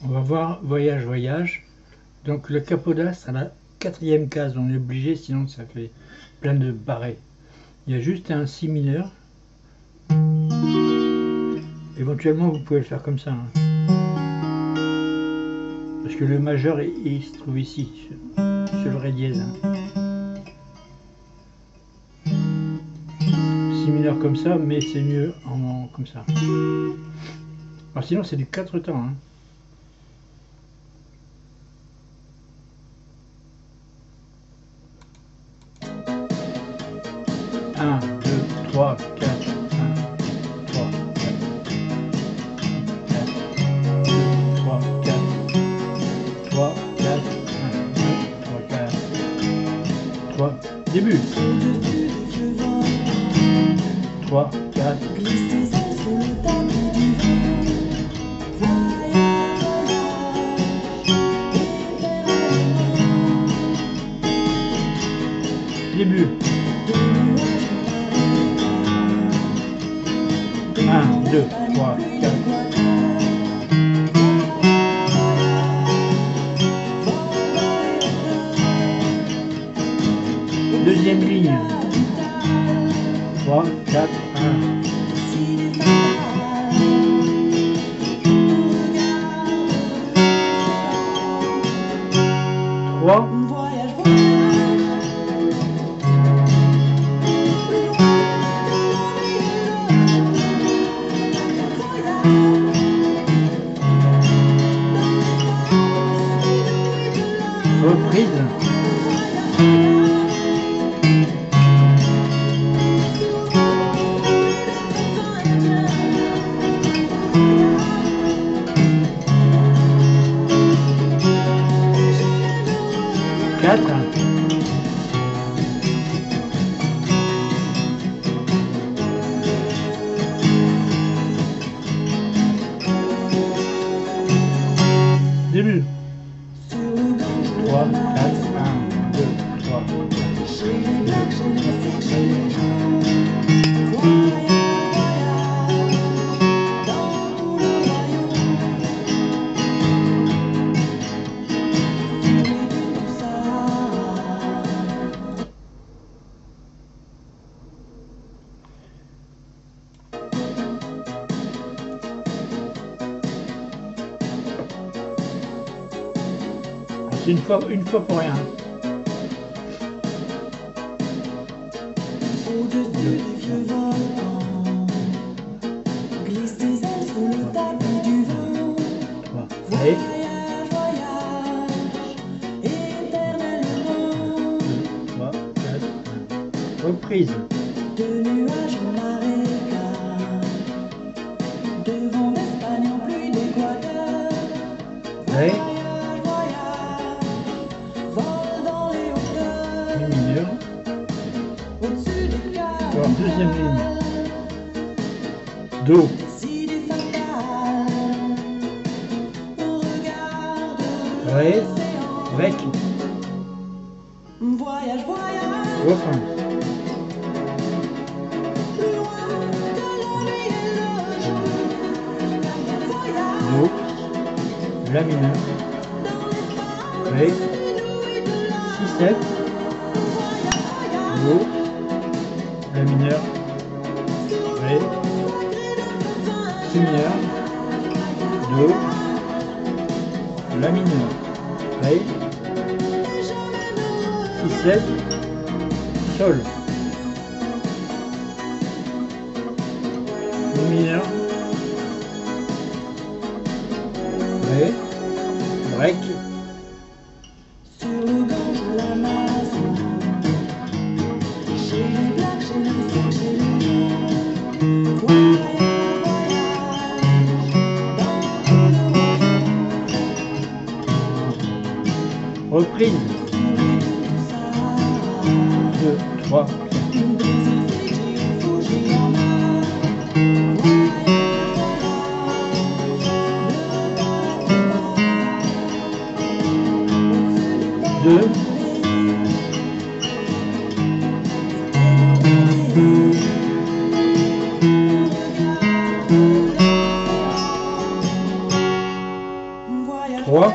On va voir voyage, voyage. Donc le capoda, c'est la quatrième case. On est obligé, sinon ça fait plein de barrés. Il y a juste un si mineur. Éventuellement, vous pouvez le faire comme ça, hein. Parce que le majeur, il se trouve ici, sur le ré dièse, hein. Si mineur comme ça, mais c'est mieux comme ça. Alors sinon, c'est du 4 temps, hein. 1, 2, 3, 4, 1, 3, 4, 3, 4, 1, 2, 3, 4, 3, début. 3, 4, début. 1, 2, 3, 4. Deuxième ligne. 3, 4, 1. Trois. Reprise. 4. Début. 3, 4, 1, 2, 3, C'est une fois pour rien. Au-dessus du vieux volcan, glisse tes ailes sous le tapis du vent. 3. Voyage, voyage, éternellement. 2, 3, 4, 1. Reprise. De nuages au marécage, de vent d'Espagne en pluie d'Équateur. Ré. Mi mineur. Alors, deuxième ligne. Do. Ré. Rec. Voyage, voyage. Refrain. Do. La mineur. Ré. Si 7. Do. La mineur. Ré. Si mineur. Do. La mineur. Ré. Si 7. Sol. Mi mineur. Ré. Break. Sur le gange de l'Amazon, chez les Blacks, chez les Sikhs, chez les Noirs. Voyage, voyage, dans tout le monde. Reprise. 2, 3. Une brise Fidji ou Fuji en mer. Voyage, voyage, 2. voyage. 3.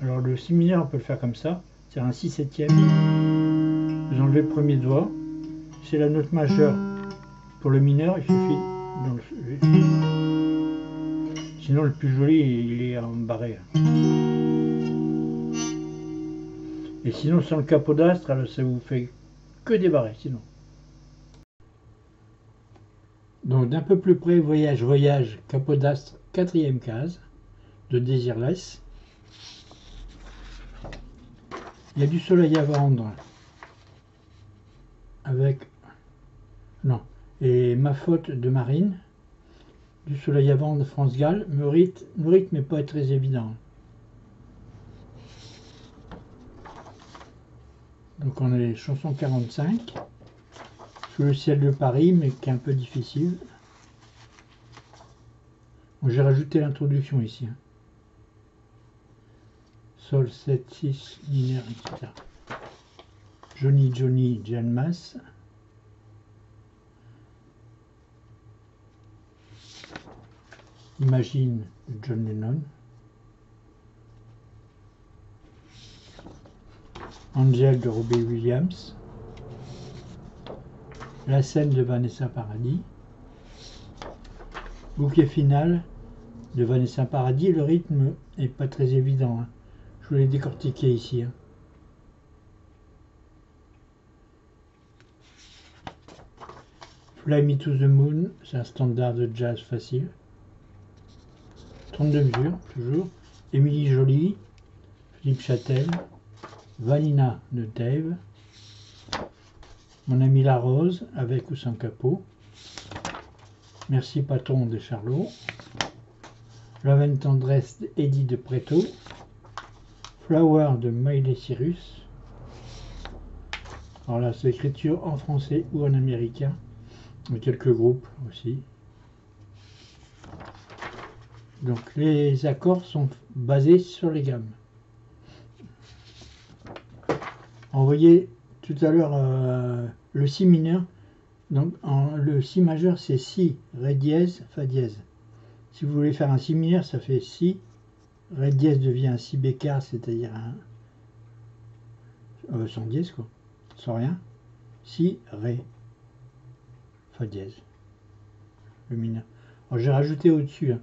Alors le si mineur, on peut le faire comme ça, c'est un si septième. Vous enlevez le premier doigt, c'est la note majeure. Pour le mineur, il suffit d'enlever. Sinon le plus joli, il est en barré. Et sinon sans le capodastre, alors ça vous fait que des barrés sinon. Donc d'un peu plus près, voyage, voyage, capodastre, quatrième case de Desireless. Il y a du soleil à vendre avec, non, et ma faute de Marine, du soleil à vendre France Gall, le rythme n'est pas très évident. Donc on est chanson 45, sous le ciel de Paris, mais qui est un peu difficile. Bon, j'ai rajouté l'introduction ici. Sol 7, 6, mineur, etc. Johnny, Johnny, Jan Mass. Imagine de John Lennon. Angel de Robbie Williams. La scène de Vanessa Paradis. Bouquet final de Vanessa Paradis. Le rythme n'est pas très évident. Hein. Je vous l'ai décortiqué ici. Hein. Fly Me to the Moon, c'est un standard de jazz facile. 32 mesures, toujours. Émilie Joly, Philippe Châtel, Vanina de Dave, Mon ami La Rose, avec ou sans capot, Merci Patron de Charlot, Love and Tendresse d'Eddie de Preto, Flower de Miley Cyrus. Alors là, c'est l'écriture en français ou en américain, mais quelques groupes aussi. Donc les accords sont basés sur les gammes. On voyait tout à l'heure le si mineur. Donc le si majeur c'est si, ré dièse, fa dièse. Si vous voulez faire un si mineur, ça fait si, ré dièse devient un si bécard, c'est-à-dire un sans dièse quoi, sans rien. Si, ré, fa dièse, le mineur. Alors j'ai rajouté au-dessus. Hein.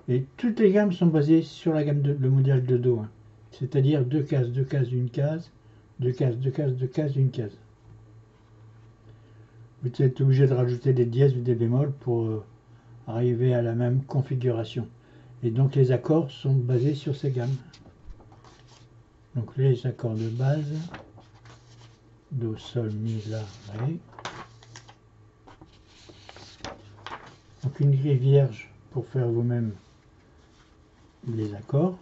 Et toutes les gammes sont basées sur la gamme le modèle de Do, hein. C'est-à-dire 2 cases, 2 cases, une case, 2 cases, 2 cases, 2 cases, une case. Vous êtes obligé de rajouter des dièses ou des bémols pour arriver à la même configuration. Et donc les accords sont basés sur ces gammes. Donc les accords de base, Do, Sol, Mi, La, Ré. Donc une grille vierge pour faire vous-même les accords.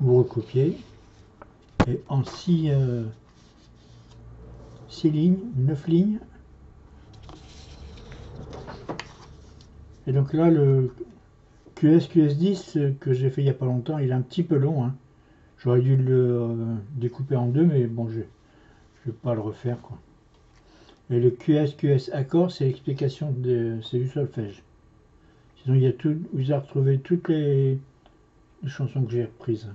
Vous recopiez. Et en 6 lignes, 9 lignes. Et donc là, le QS10 que j'ai fait il n'y a pas longtemps, il est un petit peu long. Hein. J'aurais dû le découper en deux, mais bon, je ne vais pas le refaire, quoi. Et le QS accord, c'est l'explication c'est du solfège. Sinon, il y a tout, vous allez retrouver toutes les chansons que j'ai reprises.